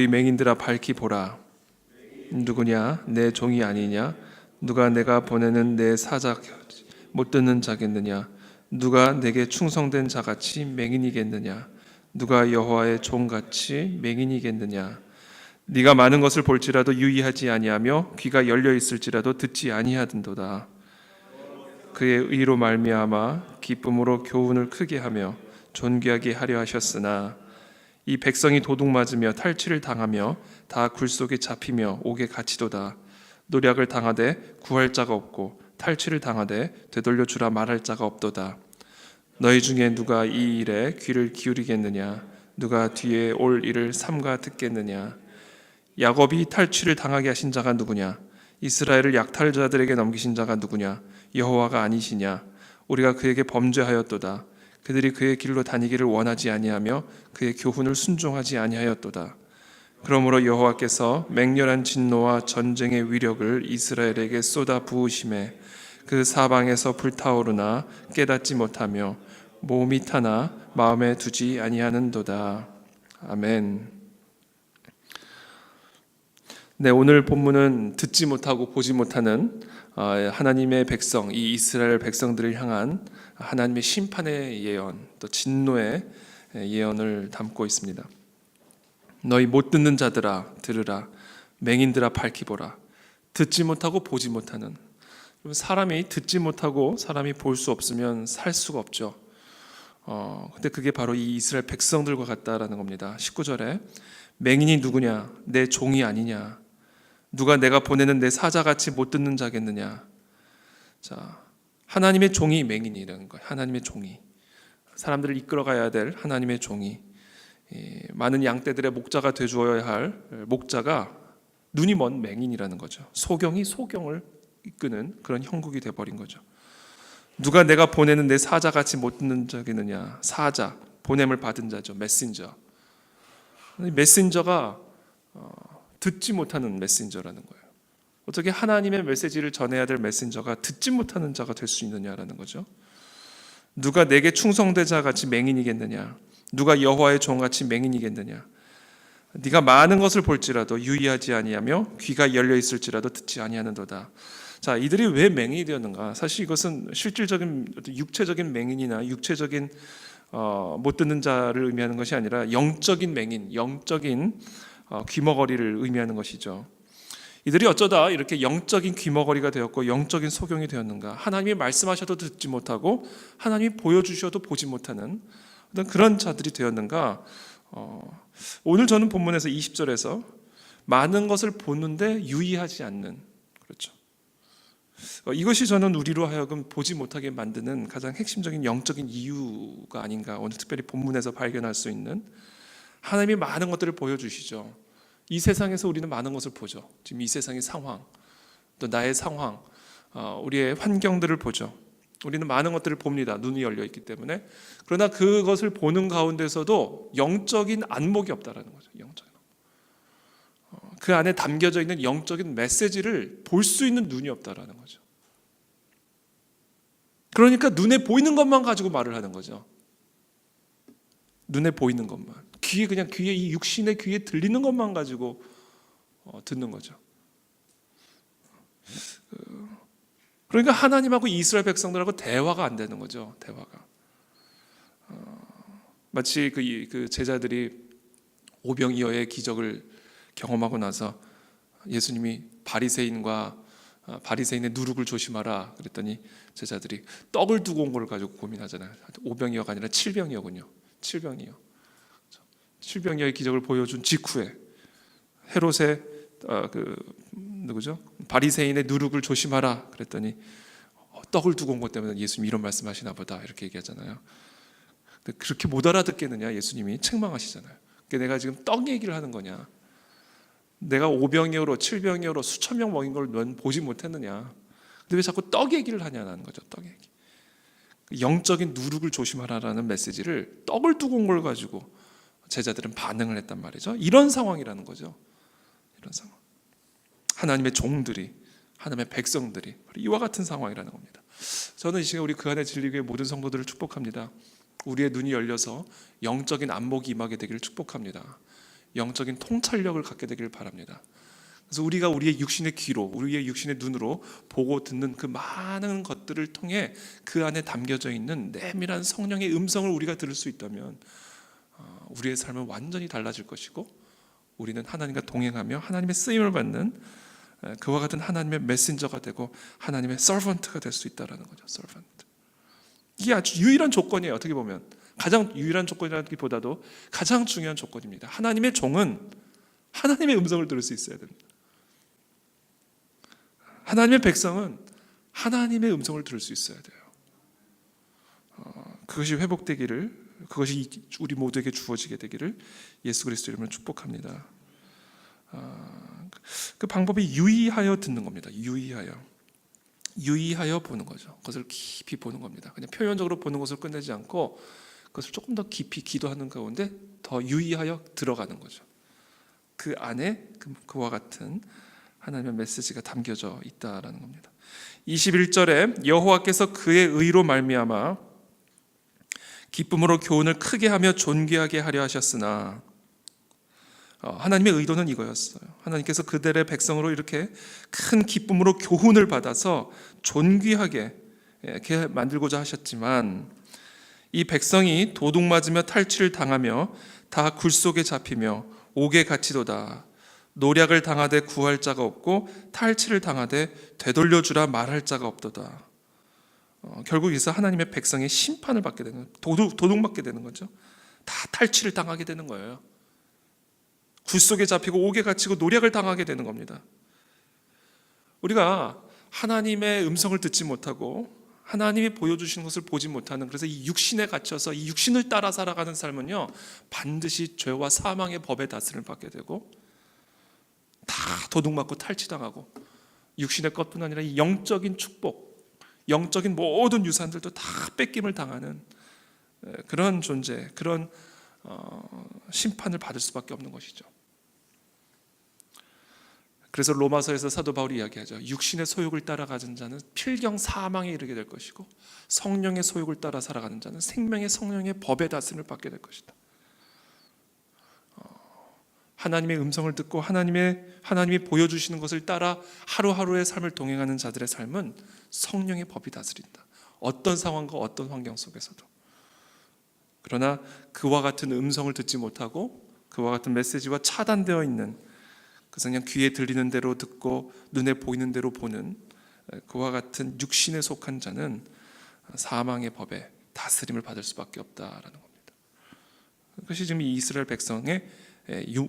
너희 맹인들아 밝히 보라. 누구냐? 내 종이 아니냐? 누가 내가 보내는 내 사자 못 듣는 자겠느냐? 누가 내게 충성된 자같이 맹인이겠느냐? 누가 여호와의 종같이 맹인이겠느냐? 네가 많은 것을 볼지라도 유의하지 아니하며 귀가 열려 있을지라도 듣지 아니하던도다. 그의 의로 말미암아 기쁨으로 교훈을 크게 하며 존귀하게 하려 하셨으나 이 백성이 도둑 맞으며 탈취를 당하며 다 굴 속에 잡히며 옥에 갇히도다. 노략을 당하되 구할 자가 없고 탈취를 당하되 되돌려 주라 말할 자가 없도다. 너희 중에 누가 이 일에 귀를 기울이겠느냐? 누가 뒤에 올 일을 삼가 듣겠느냐? 야곱이 탈취를 당하게 하신 자가 누구냐? 이스라엘을 약탈자들에게 넘기신 자가 누구냐? 여호와가 아니시냐? 우리가 그에게 범죄하였도다. 그들이 그의 길로 다니기를 원하지 아니하며 그의 교훈을 순종하지 아니하였도다. 그러므로 여호와께서 맹렬한 진노와 전쟁의 위력을 이스라엘에게 쏟아 부으심에 그 사방에서 불타오르나 깨닫지 못하며 몸이 타나 마음에 두지 아니하는도다. 아멘. 네, 오늘 본문은 듣지 못하고 보지 못하는 하나님의 백성, 이 이스라엘 백성들을 향한 하나님의 심판의 예언, 또 진노의 예언을 담고 있습니다. 너희 못 듣는 자들아 들으라, 맹인들아 밝히 보라. 듣지 못하고 보지 못하는, 사람이 듣지 못하고 사람이 볼 수 없으면 살 수가 없죠. 근데 그게 바로 이 이스라엘 백성들과 같다라는 겁니다. 19절에 맹인이 누구냐? 내 종이 아니냐? 누가 내가 보내는 내 사자같이 못 듣는 자겠느냐? 자, 하나님의 종이 맹인이라는 거예요. 하나님의 종이, 사람들을 이끌어가야 될 하나님의 종이, 많은 양떼들의 목자가 되주어야 할 목자가 눈이 먼 맹인이라는 거죠. 소경이 소경을 이끄는 그런 형국이 돼버린 거죠. 누가 내가 보내는 내 사자같이 못 듣는 자겠느냐? 사자, 보냄을 받은 자죠. 메신저. 메신저가 듣지 못하는 메신저라는 거예요. 어떻게 하나님의 메시지를 전해야 될 메신저가 듣지 못하는 자가 될 수 있느냐라는 거죠. 누가 내게 충성된 자같이 맹인이겠느냐? 누가 여호와의 종같이 맹인이겠느냐? 네가 많은 것을 볼지라도 유의하지 아니하며 귀가 열려 있을지라도 듣지 아니하는도다. 자, 이들이 왜 맹인이 되었는가? 사실 이것은 실질적인 육체적인 맹인이나 육체적인 못 듣는 자를 의미하는 것이 아니라 영적인 맹인, 영적인 귀머거리를 의미하는 것이죠. 이들이 어쩌다 이렇게 영적인 귀머거리가 되었고 영적인 소경이 되었는가? 하나님이 말씀하셔도 듣지 못하고 하나님이 보여주셔도 보지 못하는 그런 자들이 되었는가? 오늘 저는 본문에서 20절에서 많은 것을 보는데 유의하지 않는, 그렇죠. 이것이 저는 우리로 하여금 보지 못하게 만드는 가장 핵심적인 영적인 이유가 아닌가, 오늘 특별히 본문에서 발견할 수 있는. 하나님이 많은 것들을 보여주시죠. 이 세상에서 우리는 많은 것을 보죠. 지금 이 세상의 상황, 또 나의 상황, 우리의 환경들을 보죠. 우리는 많은 것들을 봅니다. 눈이 열려 있기 때문에. 그러나 그것을 보는 가운데서도 영적인 안목이 없다라는 거죠. 영적인. 그 안에 담겨져 있는 영적인 메시지를 볼 수 있는 눈이 없다라는 거죠. 그러니까 눈에 보이는 것만 가지고 말을 하는 거죠. 눈에 보이는 것만, 귀에, 그냥 귀에, 이 육신의 귀에 들리는 것만 가지고 듣는 거죠. 그러니까 하나님하고 이스라엘 백성들하고 대화가 안 되는 거죠. 대화가. 마치 그 제자들이 오병이어의 기적을 경험하고 나서 예수님이 바리새인의 누룩을 조심하라 그랬더니 제자들이 떡을 두고 온 걸 가지고 고민하잖아요. 오병이어가 아니라 칠병이어군요. 칠병이어의 기적을 보여준 직후에 헤롯의 바리새인의 누룩을 조심하라 그랬더니 떡을 두고 온 것 때문에 예수님이 이런 말씀하시나 보다 이렇게 얘기하잖아요. 근데 그렇게 못 알아듣겠느냐? 예수님이 책망하시잖아요. 그러니까 내가 지금 떡 얘기를 하는 거냐? 내가 오병이어로 칠병이어로 수천 명 먹인 걸 넌 보지 못했느냐? 근데 왜 자꾸 떡 얘기를 하냐는 거죠. 떡 얘기. 영적인 누룩을 조심하라라는 메시지를 떡을 두고 온 걸 가지고 제자들은 반응을 했단 말이죠. 이런 상황이라는 거죠. 이런 상황. 하나님의 종들이, 하나님의 백성들이 이와 같은 상황이라는 겁니다. 저는 이 시간 우리 그 안에 진리교회 모든 성도들을 축복합니다. 우리의 눈이 열려서 영적인 안목이 임하게 되기를 축복합니다. 영적인 통찰력을 갖게 되기를 바랍니다. 그래서 우리가 우리의 육신의 귀로, 우리의 육신의 눈으로 보고 듣는 그 많은 것들을 통해 그 안에 담겨져 있는 내밀한 성령의 음성을 우리가 들을 수 있다면 우리의 삶은 완전히 달라질 것이고, 우리는 하나님과 동행하며 하나님의 쓰임을 받는 그와 같은 하나님의 메신저가 되고 하나님의 서번트가 될 수 있다는 거죠. 서번트. 이게 아주 유일한 조건이에요. 어떻게 보면 가장 유일한 조건이라기보다도 가장 중요한 조건입니다. 하나님의 종은 하나님의 음성을 들을 수 있어야 됩니다. 하나님의 백성은 하나님의 음성을 들을 수 있어야 돼요. 그것이 회복되기를, 그것이 우리 모두에게 주어지게 되기를 예수 그리스도 이름으로 축복합니다. 그 방법이 유의하여 듣는 겁니다. 유의하여 보는 거죠. 그것을 깊이 보는 겁니다. 그냥 표면적으로 보는 것을 끝내지 않고 그것을 조금 더 깊이 기도하는 가운데 더 유의하여 들어가는 거죠. 그 안에 그와 같은 하나님의 메시지가 담겨져 있다라는 겁니다. 21절에 여호와께서 그의 의로 말미암아 기쁨으로 교훈을 크게 하며 존귀하게 하려 하셨으나, 하나님의 의도는 이거였어요. 하나님께서 그들의 백성으로 이렇게 큰 기쁨으로 교훈을 받아서 존귀하게 이렇게 만들고자 하셨지만, 이 백성이 도둑 맞으며 탈취를 당하며 다 굴속에 잡히며 옥에 갇히도다. 노략을 당하되 구할 자가 없고 탈취를 당하되 되돌려주라 말할 자가 없도다. 결국 여기서 하나님의 백성의 심판을 받게 되는, 도둑맞게 되는 거죠. 다 탈취를 당하게 되는 거예요. 굴속에 잡히고 옥에 갇히고 노략을 당하게 되는 겁니다. 우리가 하나님의 음성을 듣지 못하고 하나님이 보여주시는 것을 보지 못하는, 그래서 이 육신에 갇혀서 이 육신을 따라 살아가는 삶은요, 반드시 죄와 사망의 법의 다스림을 받게 되고 다 도둑맞고 탈취당하고 육신의 것뿐 아니라 이 영적인 축복, 영적인 모든 유산들도 다 뺏김을 당하는 그런 존재, 그런 심판을 받을 수밖에 없는 것이죠. 그래서 로마서에서 사도 바울이 이야기하죠. 육신의 소욕을 따라가는 자는 필경 사망에 이르게 될 것이고 성령의 소욕을 따라 살아가는 자는 생명의 성령의 법의 다스림을 받게 될 것이다. 하나님의 음성을 듣고 하나님이 보여주시는 것을 따라 하루하루의 삶을 동행하는 자들의 삶은 성령의 법이 다스린다. 어떤 상황과 어떤 환경 속에서도. 그러나 그와 같은 음성을 듣지 못하고 그와 같은 메시지와 차단되어 있는, 그래서 그냥 귀에 들리는 대로 듣고 눈에 보이는 대로 보는 그와 같은 육신에 속한 자는 사망의 법에 다스림을 받을 수밖에 없다라는 겁니다. 그것이 지금 이 이스라엘 백성의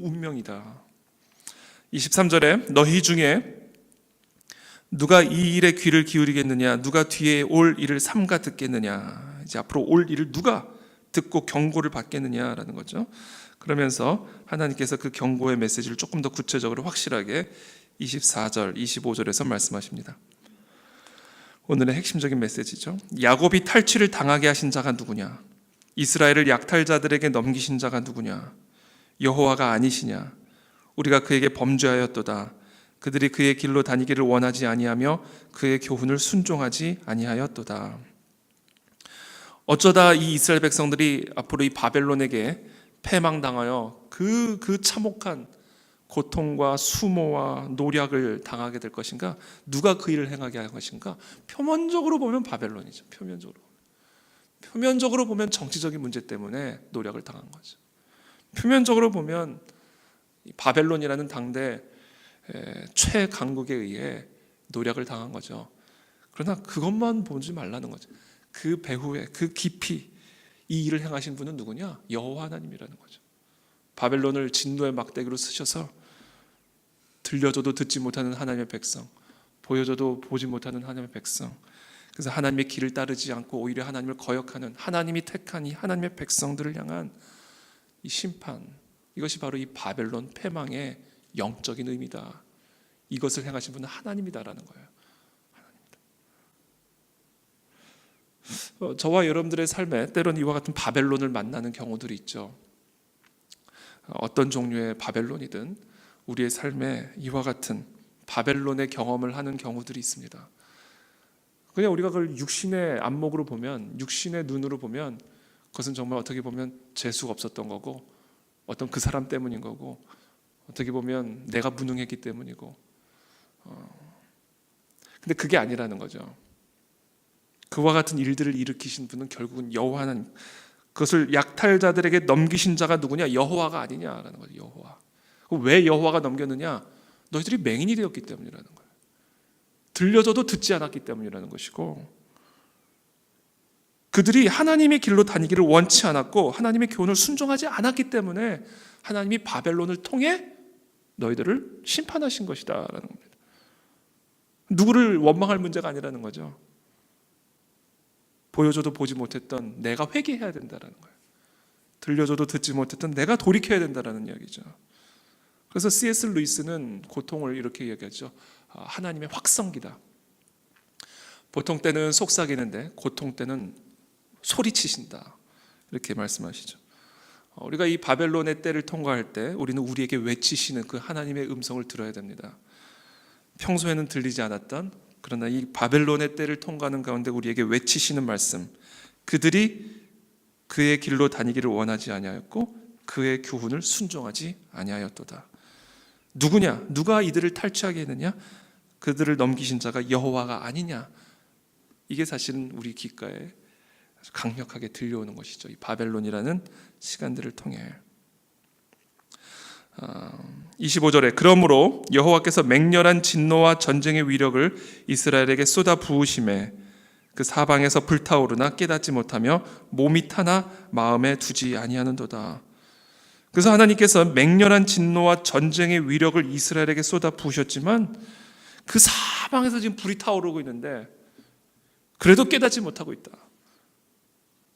운명이다. 23절에 너희 중에 누가 이 일에 귀를 기울이겠느냐, 누가 뒤에 올 일을 삼가 듣겠느냐. 이제 앞으로 올 일을 누가 듣고 경고를 받겠느냐라는 거죠. 그러면서 하나님께서 그 경고의 메시지를 조금 더 구체적으로 확실하게 24절, 25절에서 말씀하십니다. 오늘의 핵심적인 메시지죠. 야곱이 탈취를 당하게 하신 자가 누구냐? 이스라엘을 약탈자들에게 넘기신 자가 누구냐? 여호와가 아니시냐? 우리가 그에게 범죄하였도다. 그들이 그의 길로 다니기를 원하지 아니하며 그의 교훈을 순종하지 아니하였도다. 어쩌다 이 이스라엘 백성들이 앞으로 이 바벨론에게 패망당하여 그 참혹한 고통과 수모와 노략을 당하게 될 것인가? 누가 그 일을 행하게 할 것인가? 표면적으로 보면 바벨론이죠. 표면적으로 보면 정치적인 문제 때문에 노략을 당한 거죠. 표면적으로 보면 바벨론이라는 당대 최강국에 의해 노략을 당한 거죠. 그러나 그것만 보지 말라는 거죠. 그 배후에 그 깊이 이 일을 행하신 분은 누구냐? 여호와 하나님이라는 거죠. 바벨론을 진노의 막대기로 쓰셔서 들려줘도 듣지 못하는 하나님의 백성, 보여줘도 보지 못하는 하나님의 백성, 그래서 하나님의 길을 따르지 않고 오히려 하나님을 거역하는, 하나님이 택한 이 하나님의 백성들을 향한 이 심판, 이것이 바로 이 바벨론 패망의 영적인 의미다. 이것을 행하신 분은 하나님이다라는 거예요. 저와 여러분들의 삶에 때로는 이와 같은 바벨론을 만나는 경우들이 있죠. 어떤 종류의 바벨론이든 우리의 삶에 이와 같은 바벨론의 경험을 하는 경우들이 있습니다. 그냥 우리가 그걸 육신의 안목으로 보면, 육신의 눈으로 보면 그것은 정말 어떻게 보면 재수가 없었던 거고 어떤 그 사람 때문인 거고, 어떻게 보면 내가 무능했기 때문이고, 근데 그게 아니라는 거죠. 그와 같은 일들을 일으키신 분은 결국은 여호와 하나님, 그것을 약탈자들에게 넘기신 자가 누구냐? 여호와가 아니냐라는 거죠. 여호와. 왜 여호와가 넘겼느냐? 너희들이 맹인이 되었기 때문이라는 거예요. 들려줘도 듣지 않았기 때문이라는 것이고, 그들이 하나님의 길로 다니기를 원치 않았고 하나님의 교훈을 순종하지 않았기 때문에 하나님이 바벨론을 통해 너희들을 심판하신 것이다라는 겁니다. 누구를 원망할 문제가 아니라는 거죠. 보여줘도 보지 못했던 내가 회개해야 된다는 거예요. 들려줘도 듣지 못했던 내가 돌이켜야 된다는 이야기죠. 그래서 C.S. 루이스는 고통을 이렇게 얘기하죠. 하나님의 확성기다. 보통 때는 속삭이는데 고통 때는 소리치신다. 이렇게 말씀하시죠. 우리가 이 바벨론의 때를 통과할 때 우리는 우리에게 외치시는 그 하나님의 음성을 들어야 됩니다. 평소에는 들리지 않았던, 그러나 이 바벨론의 때를 통과하는 가운데 우리에게 외치시는 말씀, 그들이 그의 길로 다니기를 원하지 아니하였고 그의 교훈을 순종하지 아니하였도다. 누구냐? 누가 이들을 탈취하게 했느냐? 그들을 넘기신 자가 여호와가 아니냐? 이게 사실은 우리 귓가에 강력하게 들려오는 것이죠. 이 바벨론이라는 시간들을 통해. 25절에 그러므로 여호와께서 맹렬한 진노와 전쟁의 위력을 이스라엘에게 쏟아 부으심에 그 사방에서 불타오르나 깨닫지 못하며 몸이 타나 마음에 두지 아니하는도다. 그래서 하나님께서 맹렬한 진노와 전쟁의 위력을 이스라엘에게 쏟아 부으셨지만 그 사방에서 지금 불이 타오르고 있는데 그래도 깨닫지 못하고 있다.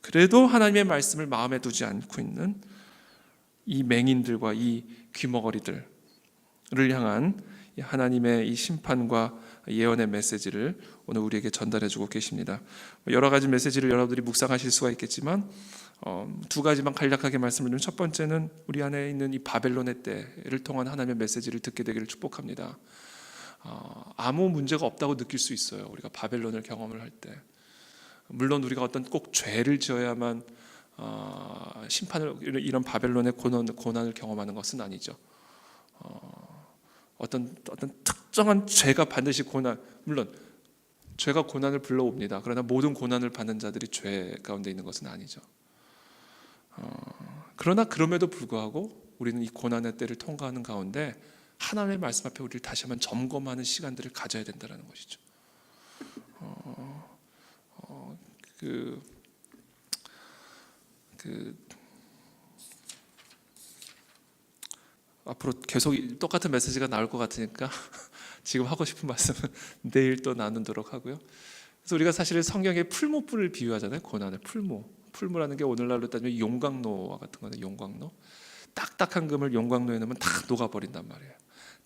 그래도 하나님의 말씀을 마음에 두지 않고 있는 이 맹인들과 이 귀머거리들을 향한 하나님의 이 심판과 예언의 메시지를 오늘 우리에게 전달해주고 계십니다. 여러 가지 메시지를 여러분들이 묵상하실 수가 있겠지만 두 가지만 간략하게 말씀을 드리면, 첫 번째는 우리 안에 있는 이 바벨론의 때를 통한 하나님의 메시지를 듣게 되기를 축복합니다. 아무 문제가 없다고 느낄 수 있어요. 우리가 바벨론을 경험을 할 때. 물론 우리가 어떤 꼭 죄를 지어야만 심판을, 이런 바벨론의 고난을 경험하는 것은 아니죠. 어떤 특정한 죄가 반드시 물론 죄가 고난을 불러옵니다. 그러나 모든 고난을 받는 자들이 죄 가운데 있는 것은 아니죠. 그러나 그럼에도 불구하고 우리는 이 고난의 때를 통과하는 가운데 하나님의 말씀 앞에 우리를 다시 한번 점검하는 시간들을 가져야 된다는 것이죠. 앞으로 계속 똑같은 메시지가 나올 것 같으니까 지금 하고 싶은 말씀은 내일 또 나누도록 하고요. 그래서 우리가 사실 성경의 풀무불을 비유하잖아요. 고난의 풀무라는 게 오늘날로 따지면 용광로와 같은 거예요. 용광로. 딱딱한 금을 용광로에 넣으면 다 녹아버린단 말이에요.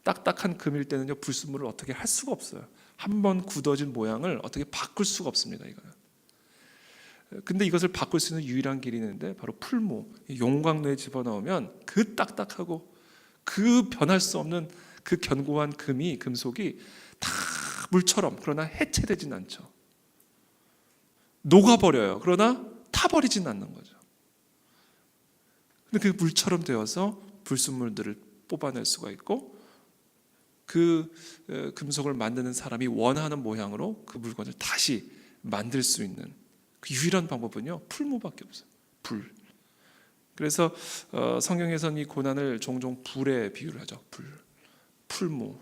딱딱한 금일 때는요, 불순물을 어떻게 할 수가 없어요. 한번 굳어진 모양을 어떻게 바꿀 수가 없습니다. 이거는. 근데 이것을 바꿀 수 있는 유일한 길이 있는데 바로 풀무, 용광로에 집어넣으면 그 딱딱하고 그 변할 수 없는 그 견고한 금속이 다 물처럼, 그러나 해체되진 않죠. 녹아버려요. 그러나 타버리진 않는 거죠. 근데 그 물처럼 되어서 불순물들을 뽑아낼 수가 있고, 그 금속을 만드는 사람이 원하는 모양으로 그 물건을 다시 만들 수 있는 그 유일한 방법은요, 풀무밖에 없어요. 불. 그래서 성경에서는 이 고난을 종종 불에 비유를 하죠. 풀무.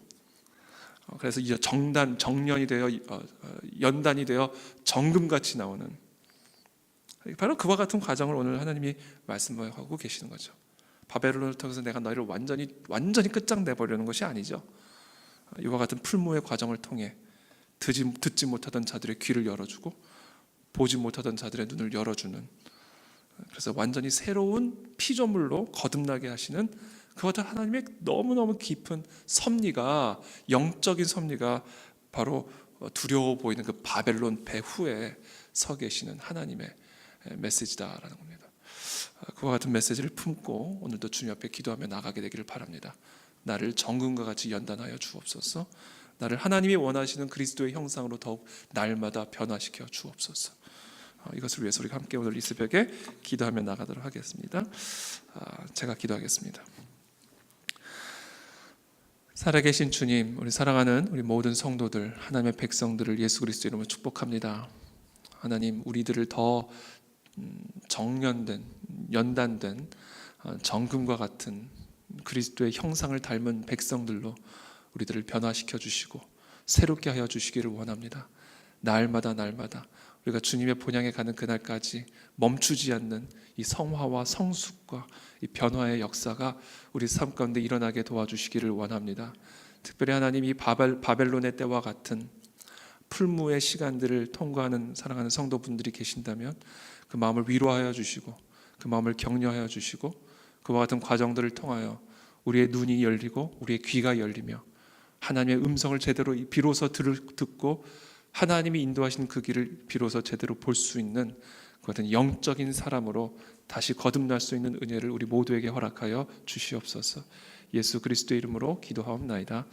그래서 이제 정년이 되어 연단이 되어 정금같이 나오는, 바로 그와 같은 과정을 오늘 하나님이 말씀하고 계시는 거죠. 바벨론을 통해서 내가 너희를 완전히 끝장내버리는 것이 아니죠. 이와 같은 풀무의 과정을 통해 듣지 못하던 자들의 귀를 열어주고 보지 못하던 자들의 눈을 열어주는, 그래서 완전히 새로운 피조물로 거듭나게 하시는 그와 같은 하나님의 너무너무 깊은 섭리가, 영적인 섭리가 바로 두려워 보이는 그 바벨론 배후에 서 계시는 하나님의 메시지다라는 겁니다. 그와 같은 메시지를 품고 오늘도 주님 앞에 기도하며 나가게 되기를 바랍니다. 나를 정금과 같이 연단하여 주옵소서. 나를 하나님이 원하시는 그리스도의 형상으로 더욱 날마다 변화시켜 주옵소서. 이것을 위해서 우리가 함께 오늘 이 새벽에 기도하며 나가도록 하겠습니다. 제가 기도하겠습니다. 살아계신 주님, 우리 사랑하는 우리 모든 성도들, 하나님의 백성들을 예수 그리스도 이름으로 축복합니다. 하나님, 우리들을 더 정련된, 연단된 정금과 같은 그리스도의 형상을 닮은 백성들로 우리들을 변화시켜 주시고 새롭게 하여 주시기를 원합니다. 날마다 우리가 주님의 본향에 가는 그날까지 멈추지 않는 이 성화와 성숙과 이 변화의 역사가 우리 삶 가운데 일어나게 도와주시기를 원합니다. 특별히 하나님, 이 바벨론의 때와 같은 풀무의 시간들을 통과하는 사랑하는 성도분들이 계신다면 그 마음을 위로하여 주시고 그 마음을 격려하여 주시고 그와 같은 과정들을 통하여 우리의 눈이 열리고 우리의 귀가 열리며 하나님의 음성을 제대로 비로소 듣고 하나님이 인도하신 그 길을 비로소 제대로 볼 수 있는 그 같은 영적인 사람으로 다시 거듭날 수 있는 은혜를 우리 모두에게 허락하여 주시옵소서. 예수 그리스도의 이름으로 기도하옵나이다.